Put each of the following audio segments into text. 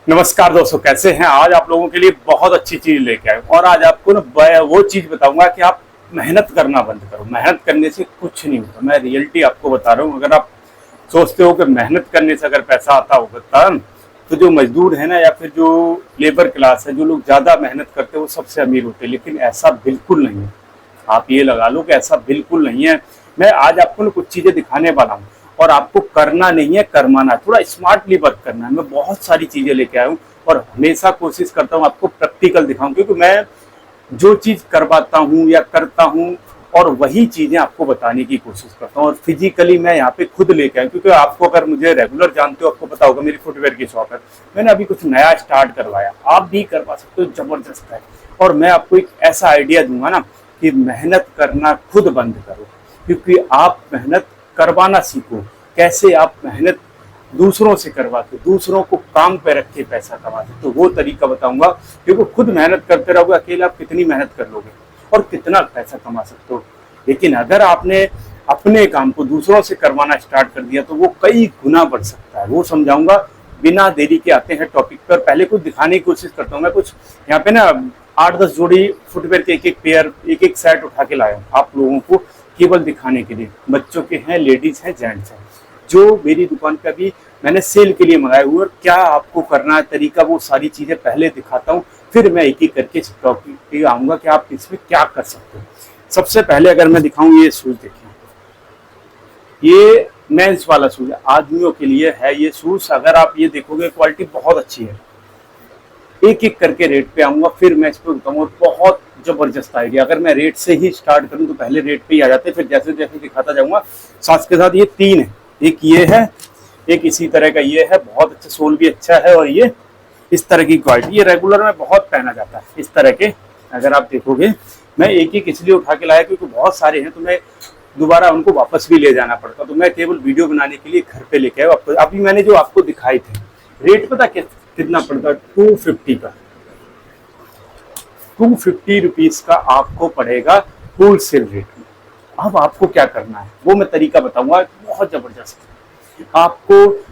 नमस्कार दोस्तों, कैसे हैं। आज आप लोगों के लिए बहुत अच्छी चीज लेके आए और आज आपको ना वो चीज बताऊंगा कि आप मेहनत करना बंद करो। मेहनत करने से कुछ नहीं होता। मैं रियलिटी आपको बता रहा हूँ। अगर आप सोचते हो कि मेहनत करने से अगर पैसा आता होगा तो जो मजदूर है ना, या फिर जो लेबर क्लास है, जो लोग ज्यादा मेहनत करते हैं वो सबसे अमीर होते हैं। लेकिन ऐसा बिल्कुल नहीं है। आप ये लगा लो कि ऐसा बिल्कुल नहीं है। मैं आज आपको ना कुछ चीजें दिखाने वाला हूँ और आपको करना नहीं है, करवाना है। थोड़ा स्मार्टली वर्क करना है। मैं बहुत सारी चीजें लेके आया हूँ और हमेशा कोशिश करता हूँ आपको प्रैक्टिकल दिखाऊं, क्योंकि मैं जो चीज करवाता हूँ या करता हूँ और वही चीजें आपको बताने की कोशिश करता हूँ। और फिजिकली मैं यहाँ पे खुद लेके आया, क्योंकि आपको अगर मुझे रेगुलर जानते हो आपको पता होगा मेरी फुटवेयर की शॉप है। मैंने अभी कुछ नया स्टार्ट करवाया, आप भी करवा सकते हो, जबरदस्त है। और मैं आपको एक ऐसा आइडिया दूंगा ना कि मेहनत करना खुद बंद करो, क्योंकि आप मेहनत करवाना सीखो। कैसे आप मेहनत दूसरों से करवाते, दूसरों को काम पे रख के पैसा कमाते, तो वो तरीका बताऊंगा। क्योंकि खुद मेहनत करते रहोगे अकेले, आप कितनी मेहनत कर लोगे और कितना पैसा कमा सकते हो। लेकिन अगर आपने अपने काम को दूसरों से करवाना स्टार्ट कर दिया तो वो कई गुना बढ़ सकता है। वो समझाऊंगा। बिना देरी के आते हैं टॉपिक पर। पहले कुछ दिखाने की कोशिश करता हूँ। मैं कुछ यहाँ पे ना 8-10 जोड़ी फुटवेयर के एक एक पेयर, एक एक सेट उठा के लाया हूँ आप लोगों को, केवल दिखाने के लिए। बच्चों के हैं, लेडीज हैं, जेंट्स हैं, जो मेरी दुकान पे अभी मैंने सेल के लिए मंगाए हुए। और क्या आपको करना है, तरीका, वो सारी चीजें पहले दिखाता हूँ, फिर मैं एक एक करके टॉपिक पे आऊंगा कि आप इसमें क्या कर सकते हो। सबसे पहले अगर मैं दिखाऊं, ये शूज देखिए, ये मेंस वाला शूज है, आदमियों के लिए है ये शूज। अगर आप ये देखोगे क्वालिटी बहुत अच्छी है। एक एक करके रेट पे आऊंगा, फिर मैं इस पर बताऊंगा। बहुत जबरदस्त आइडिया। अगर मैं रेट से ही स्टार्ट करूं तो पहले रेट पे ही आ जाते, फिर जैसे जैसे दिखाता जाऊंगा। साथ के साथ ये 3 है, एक ये है, एक इसी तरह का ये है, बहुत अच्छा, सोल भी अच्छा है। और ये इस तरह की क्वालिटी, ये रेगुलर में बहुत पहना जाता है इस तरह के। अगर आप देखोगे, मैं एक एक इसलिए उठा के लाया क्योंकि बहुत सारे हैं तो मैं दोबारा उनको वापस भी ले जाना पड़ता, तो मैं केवल वीडियो बनाने के लिए घर पे लेके आया। अभी मैंने जो आपको दिखाए थे, रेट पता कितना पड़ता, 250 का, 250 रुपीज का आपको पड़ेगा होलसेल रेट में। अब आपको क्या करना है वो मैं तरीका बताऊंगा, बहुत जबरदस्त। आपको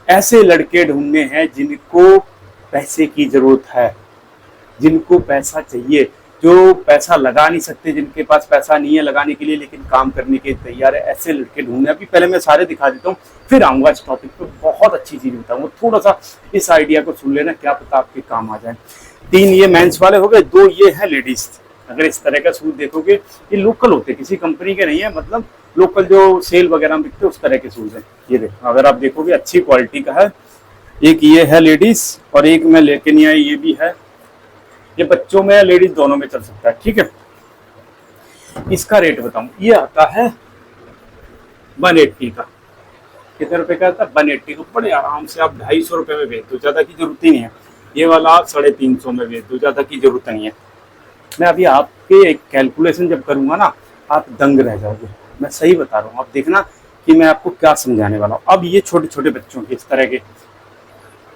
ऐसे लड़के ढूंढने हैं जिनको पैसे की जरूरत है, जिनको पैसा चाहिए, जो पैसा लगा नहीं सकते, जिनके पास पैसा नहीं है लगाने के लिए लेकिन काम करने के तैयार है, ऐसे लड़के ढूंढने। अभी पहले मैं सारे दिखा देता हूँ, फिर आऊंगा इस टॉपिक पे। बहुत अच्छी चीज बताऊंगा। थोड़ा सा इस आइडिया को सुन लेना, क्या पता आपके काम आ जाए। 3 ये मेंस वाले हो गए, 2 ये है लेडीज। अगर इस तरह का शूज देखोगे, ये लोकल होते, किसी कंपनी के नहीं है, मतलब लोकल जो सेल वगैरह में बिकते उस तरह के शूज है। ये देखो, अगर आप देखोगे अच्छी क्वालिटी का है। एक ये है लेडीज और एक मैं लेके नहीं आई, ये भी है। ये बच्चों में लेडीज दोनों में चल सकता है, ठीक है। इसका रेट बताऊं, ये आता है 180 का। कितने रुपए का आता है? 180 का। बड़े आराम से आप 250 रुपए में बेच दो, ज्यादा की जरूरत ही नहीं है। ये वाला आप 350 में बेच दो, ज्यादा की जरूरत नहीं है। मैं अभी आपके एक कैलकुलेशन जब करूंगा ना, आप दंग रह जाओगे। मैं सही बता रहा हूँ, आप देखना कि मैं आपको क्या समझाने वाला हूँ। अब ये छोटे छोटे बच्चों के इस तरह के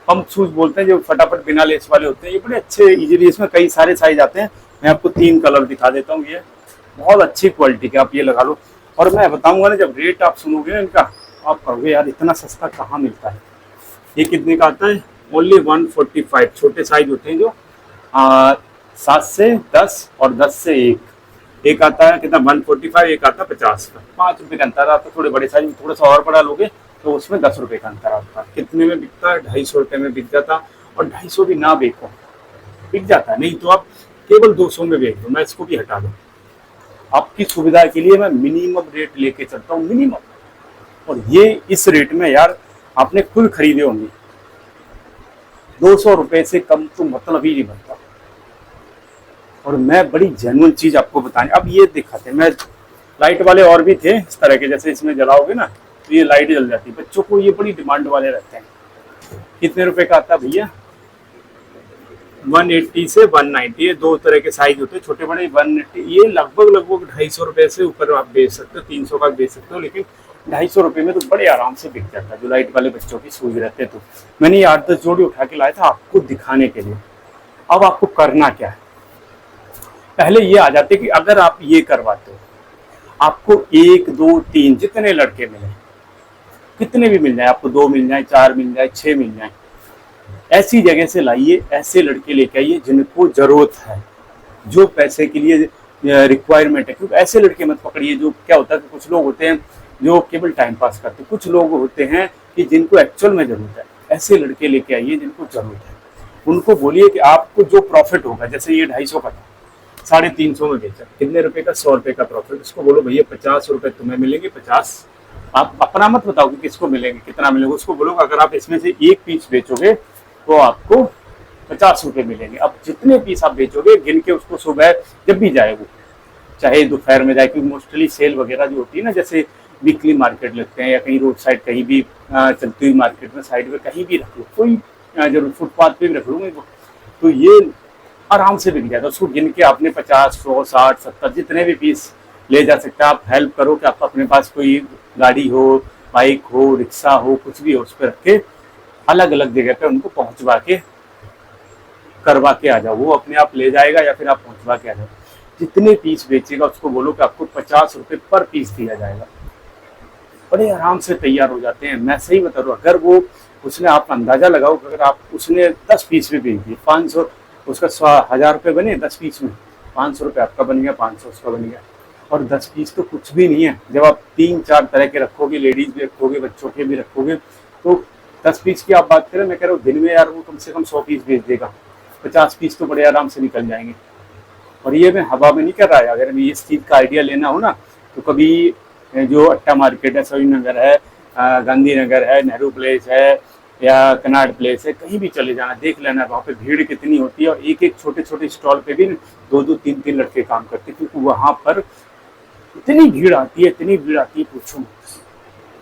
पंप शूज बोलते हैं, जो फटाफट बिना लेस वाले होते हैं, ये बड़े अच्छे इजीली, इसमें कई सारे साइज आते हैं। मैं आपको 3 कलर दिखा देता हूँ। ये बहुत अच्छी क्वालिटी के, आप ये लगा लो। और मैं बताऊंगा ना, जब रेट आप सुनोगे ना इनका, आप कहोगे यार इतना सस्ता कहाँ मिलता है। ये कितने का आता है? ओनली 145। छोटे साइज होते हैं जो 7 से 10 और 10 से 1। एक आता है कितना, 145, एक आता है 50 का। 5 रुपये का अंतर आता है। थोड़े बड़े साइज में थोड़ा सा और बड़ा लोगे तो उसमें 10 रुपये का अंतर आता है। कितने में बिकता है? 250 रुपये में बिक जाता। और 250 भी ना बेचो, बिक जाता है। नहीं तो आप केवल 200 में बेच दो, मैं इसको भी हटा दूँ आपकी सुविधा के लिए। मैं मिनिमम रेट लेके चलता हूँ, मिनिमम। और ये इस रेट में यार आपने खुद खरीदे होंगे, 200 रुपये से कम तो मतलब ही नहीं बनता। और मैं बड़ी जेन्युइन चीज आपको बताने। अब ये दिखाते, मैं लाइट वाले और भी थे इस तरह के, जैसे इसमें जलाओगे ना तो ये लाइट जल जाती है। बच्चों को ये बड़ी डिमांड वाले रहते हैं। कितने रुपए का आता है भैया? 180 से 190। ये 2 तरह के साइज होते हैं, छोटे बड़े। 180 ये लगभग 250 रुपए से ऊपर आप बेच सकते हो, 300 का बेच सकते हो। लेकिन 250 रुपये में तो बड़े आराम से बिक जाता है, जो लाइट वाले बच्चों की शूज रहते। तो मैंने ये 8-10 जोड़ी उठा के लाया था आपको दिखाने के लिए। अब आपको करना क्या है, पहले ये आ जाते कि अगर आप ये करवाते हो, आपको 1, 2, 3 जितने लड़के मिले, कितने भी मिल जाए, आपको 2 मिल जाए, 4 मिल जाए, 6 मिल जाए, ऐसी जगह से लाइए, ऐसे लड़के लेके आइए जिनको जरूरत है, जो पैसे के लिए रिक्वायरमेंट है। क्योंकि ऐसे लड़के मत पकड़िए जो, क्या होता है कि कुछ लोग होते हैं जो केवल टाइम पास करते हैं, कुछ लोग होते हैं कि जिनको एक्चुअल में जरूरत है। ऐसे लड़के लेके आइए जिनको जरूरत है। उनको बोलिए कि आपको जो प्रॉफिट होगा, जैसे ये 250 का था, 350 में बेचा, कितने रुपए का? 100 रुपए का प्रॉफिट। उसको बोलो भैया 50 रुपए तुम्हें मिलेंगे, 50 आप अपना मत बताओ कि किसको मिलेंगे, कितना मिलेगा। उसको बोलो अगर आप इसमें से एक पीस बेचोगे तो आपको 50 रुपए मिलेंगे। अब जितने पीस आप बेचोगे गिन के उसको सुबह जब भी जाए, वो चाहे दोपहर में जाए, क्योंकि मोस्टली सेल वगैरह जो होती है ना, जैसे वीकली मार्केट लगते हैं या कहीं रोड साइड कहीं भी चलती हुई मार्केट में साइड में कहीं भी रख लो, कोई जरूर फुटपाथ पे भी रख लूंगे, तो ये आराम से बिक जाएगा। उसको गिन के आपने 50, 100, 60, 70 जितने भी पीस ले जा सकते हैं। आप हेल्प करो कि आप अपने पास कोई गाड़ी हो, बाइक हो, रिक्शा हो, कुछ भी हो, उस पर रख के अलग अलग जगह पे उनको पहुंचवा के करवा के आ जाओ। वो अपने आप ले जाएगा या फिर आप पहुंचवा के आ जाओ। जितने पीस बेचेगा उसको बोलो कि आपको 50 रुपए पर पीस दिया जाएगा। बड़े आराम से तैयार हो जाते हैं। मैं सही बता रहा हूँ, अगर वो उसने, आप अंदाजा लगाओ, अगर आप उसने 10 पीस भी बेच दिए, 500, उसका 1000 रुपये बने 10 पीस में, 500 रुपये आपका बन गया, 500 उसका बन गया। और 10 पीस तो कुछ भी नहीं है। जब आप 3-4 तरह के रखोगे, लेडीज भी रखोगे, बच्चों के भी रखोगे, तो 10 पीस की आप बात करें, मैं कह रहा हूँ दिन में यार वो कम से कम 100 पीस बेच देगा। 50 पीस तो बड़े आराम से निकल जाएंगे। और ये मैं हवा में नहीं कर रहा है। अगर हमें इस चीज़ का आइडिया लेना हो ना, तो कभी जो अट्टा मार्केट है, सभी नगर है, गांधीनगर है, नेहरू प्लेस है या कनाड प्लेस है, कहीं भी चले जाना, देख लेना वहाँ पे भीड़ कितनी होती है। और एक एक छोटे छोटे स्टॉल पे भी 2-2, 3-3 लड़के काम करते हैं, क्योंकि वहाँ पर इतनी भीड़ आती है, इतनी भीड़ आती है, पूछो,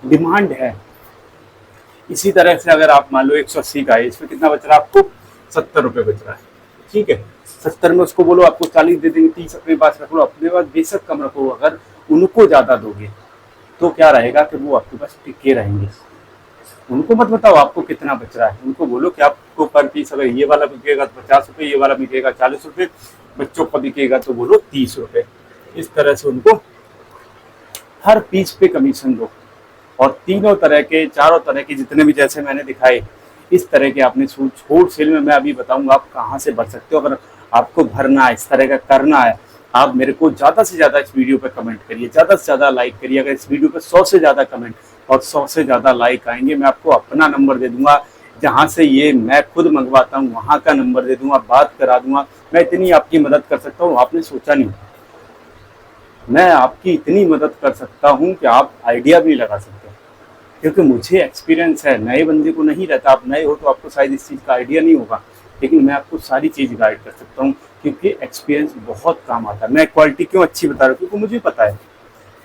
डिमांड है। इसी तरह से अगर आप मान लो 180 का है, इसमें कितना बच रहा है आपको? 70 रुपये बच रहा है। ठीक है, 70 में उसको बोलो आपको 40 दे देंगे, 30 अपने पास रख लो, अपने पास बेशक कम रखो। अगर उनको ज्यादा दोगे तो क्या रहेगा कि वो आपके पास टिके रहेंगे। उनको मत बताओ आपको कितना बच रहा है, उनको बोलो कि आपको पर पीस अगर ये वाला बिकेगा तो 50 रुपये, ये वाला बिकेगा 40 रुपये, बच्चों का बिकेगा तो बोलो 30 रुपये। इस तरह से उनको हर पीस पे कमीशन दो। और तीनों तरह के, चारों तरह के जितने भी जैसे मैंने दिखाए, इस तरह के आपने छोट सेल में मैं अभी बताऊंगा आप कहाँ से भर सकते हो। अगर आपको भरना है, इस तरह का करना है, आप मेरे को ज़्यादा से ज़्यादा इस वीडियो पे कमेंट करिए, ज़्यादा से ज़्यादा लाइक करिए। अगर इस वीडियो पे 100 से ज़्यादा कमेंट और 100 से ज़्यादा लाइक आएंगे, मैं आपको अपना नंबर दे दूंगा, जहाँ से ये मैं खुद मंगवाता हूँ वहाँ का नंबर दे दूंगा, बात करा दूंगा। मैं इतनी आपकी मदद कर सकता हूँ, आपने सोचा नहीं। मैं आपकी इतनी मदद कर सकता हूँ कि आप आइडिया भी लगा सकते हो, क्योंकि मुझे एक्सपीरियंस है। नए बंदे को नहीं रहता, आप नए हो तो आपको शायद इस चीज़ का आइडिया नहीं होगा, लेकिन मैं आपको सारी चीज़ गाइड कर सकता हूँ, क्योंकि एक्सपीरियंस बहुत काम आता है। मैं क्वालिटी क्यों अच्छी बता रहा हूँ, क्योंकि मुझे पता है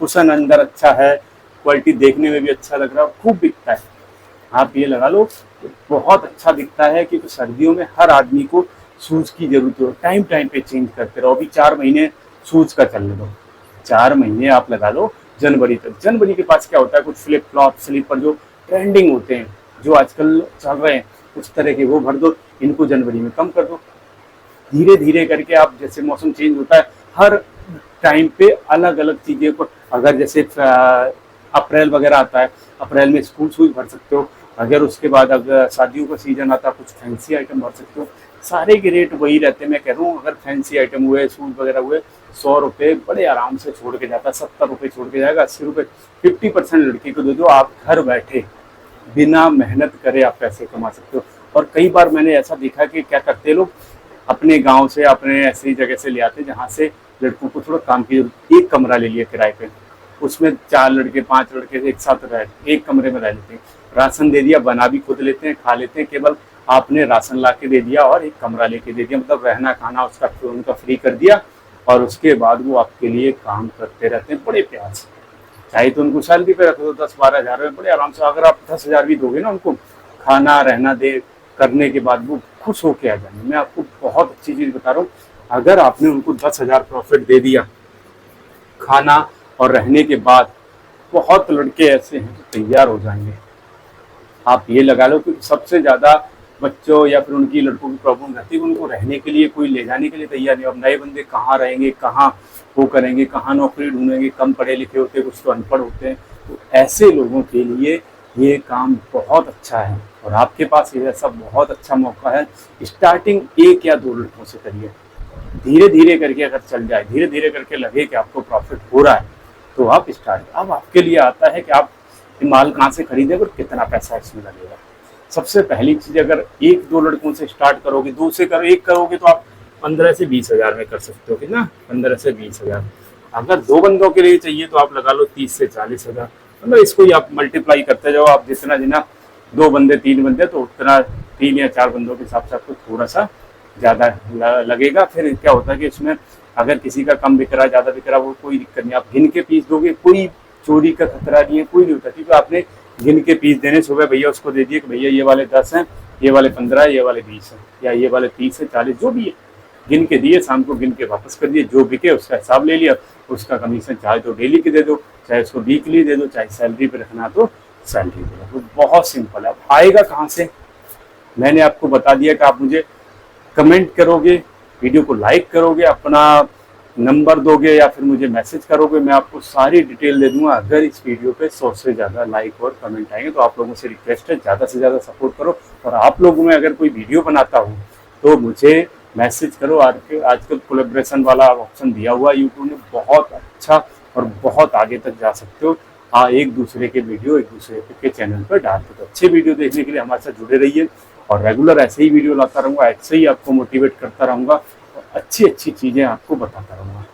कुशन अंदर अच्छा है, क्वालिटी देखने में भी अच्छा लग रहा है, खूब बिकता है। आप ये लगा लो, बहुत अच्छा दिखता है, क्योंकि सर्दियों में हर आदमी को शूज़ की जरूरत हो, टाइम टाइम पे चेंज करते रहो। अभी 4 महीने शूज़ का चल दो, 4 महीने आप लगा लो जनवरी तक। जनवरी के पास क्या होता है, कुछ फ्लिप फ्लॉप, स्लीपर जो ट्रेंडिंग होते हैं, जो आजकल चल रहे हैं, उस तरह के वो भर दो। इनको जनवरी में कम कर दो। धीरे धीरे करके आप, जैसे मौसम चेंज होता है, हर टाइम पे अलग अलग चीज़ें को, अगर जैसे अप्रैल वगैरह आता है, अप्रैल में स्कूल शूज भर सकते हो। अगर उसके बाद अगर शादियों का सीजन आता है, कुछ फैंसी आइटम भर सकते हो। सारे के रेट वही रहते हैं। मैं कह रहा हूँ अगर फैंसी आइटम हुए, शूज वगैरह हुए, 100 रुपये बड़े आराम से छोड़ के जाता है, 70 रुपये छोड़ के जाएगा, 80 रुपये 50% लड़की को दे दो। आप घर बैठे बिना मेहनत करे आप पैसे कमा सकते हो। और कई बार मैंने ऐसा देखा कि क्या करते लोग, अपने गांव से, अपने ऐसी जगह से ले आते जहाँ से लड़कों को थोड़ा काम की, एक कमरा ले लिया किराए पे, उसमें 4 लड़के 5 लड़के एक साथ रह, एक कमरे में रह लेते हैं। राशन दे दिया, बना भी खुद लेते हैं, खा लेते हैं, केवल आपने राशन ला के दे दिया और एक कमरा लेके दे दिया, मतलब रहना खाना उसका उनका फ्री कर दिया। और उसके बाद वो आपके लिए काम करते रहते हैं बड़े प्यार से। चाहे तो उनको सैलरी पे रख दो 10-12 हज़ार में, बड़े आराम से। अगर आप 10,000 भी दोगे ना उनको, खाना रहना दे करने के बाद, वो खुश होके आ जाएंगे। मैं आपको बहुत अच्छी चीज़ बता रहा हूँ, अगर आपने उनको 10,000 प्रॉफिट दे दिया खाना और रहने के बाद, बहुत लड़के ऐसे हैं जो तैयार हो जाएंगे। आप ये लगा लो कि सबसे ज़्यादा बच्चों या फिर उनकी लड़कों की प्रॉब्लम रहती है, उनको रहने के लिए कोई ले जाने के लिए तैयार नहीं। अब नए बंदे कहाँ रहेंगे, कहाँ वो करेंगे, कहाँ नौकरी ढूंढेंगे, कम पढ़े लिखे होते हैं, कुछ तो अनपढ़ होते हैं। तो ऐसे लोगों के लिए ये काम बहुत अच्छा है और आपके पास ये ऐसा बहुत अच्छा मौका है। स्टार्टिंग 1 या 2 लड़कों से करिए, धीरे धीरे करके अगर चल जाए, धीरे धीरे करके लगे कि आपको प्रॉफिट हो रहा है, तो आप स्टार्ट। अब आपके लिए आता है कि आप माल कहाँ से खरीदें और कितना पैसा इसमें लगेगा। सबसे पहली चीज, अगर 1-2 लड़कों से स्टार्ट करोगे, 2 से करो, 1 करोगे तो आप 15 से 20 हजार में कर सकते हो, कितना, 15 से 20 हजार। अगर 2 बंदों के लिए चाहिए तो आप लगा लो 30 से 40 हजार। मतलब इसको ही आप मल्टीप्लाई करते जाओ, आप जितना जितना 2 बंदे 3 बंदे तो उतना 3 या 4 बंदों के हिसाब से आपको थोड़ा सा ज़्यादा लगेगा। फिर क्या होता है कि इसमें अगर किसी का कम बिक रहा, ज़्यादा बिक रहा, वो कोई दिक्कत नहीं, आप गिन के पीस दोगे, कोई चोरी का खतरा नहीं है, कोई नहीं होता, क्योंकि आपने गिन के पीस देने। सुबह भैया उसको दे दिए कि भैया ये वाले 10 हैं, ये वाले 15 है, ये वाले 20 हैं, या ये वाले 30 है, 40 जो भी है, गिन के दिए, शाम को गिन के वापस कर दिए, जो बिके उसका हिसाब ले लिया, उसका कमीशन चाहे तो डेली की दे दो, चाहे उसको वीकली दे दो, चाहे सैलरी पे रखना तो सैलरी दे दो। तो बहुत सिंपल है। अब आएगा कहाँ से, मैंने आपको बता दिया कि आप मुझे कमेंट करोगे, वीडियो को लाइक करोगे, अपना नंबर दोगे या फिर मुझे मैसेज करोगे, मैं आपको सारी डिटेल दे दूंगा। अगर इस वीडियो पे 100 से ज़्यादा लाइक और कमेंट आएंगे तो आप लोगों से रिक्वेस्ट है ज़्यादा से ज़्यादा सपोर्ट करो। और आप लोगों में अगर कोई वीडियो बनाता हूँ तो मुझे मैसेज करो। आजकल कोलैबोरेशन वाला ऑप्शन दिया हुआ है यूट्यूब ने, बहुत अच्छा और बहुत आगे तक जा सकते हो। एक दूसरे के वीडियो एक दूसरे के चैनल पर डालते, तो अच्छे वीडियो देखने के लिए हमारे साथ जुड़े रहिए और रेगुलर ऐसे ही वीडियो लाता रहूँगा, ऐसे ही आपको मोटिवेट करता रहूँगा और अच्छी अच्छी चीज़ें आपको बताता रहूँगा।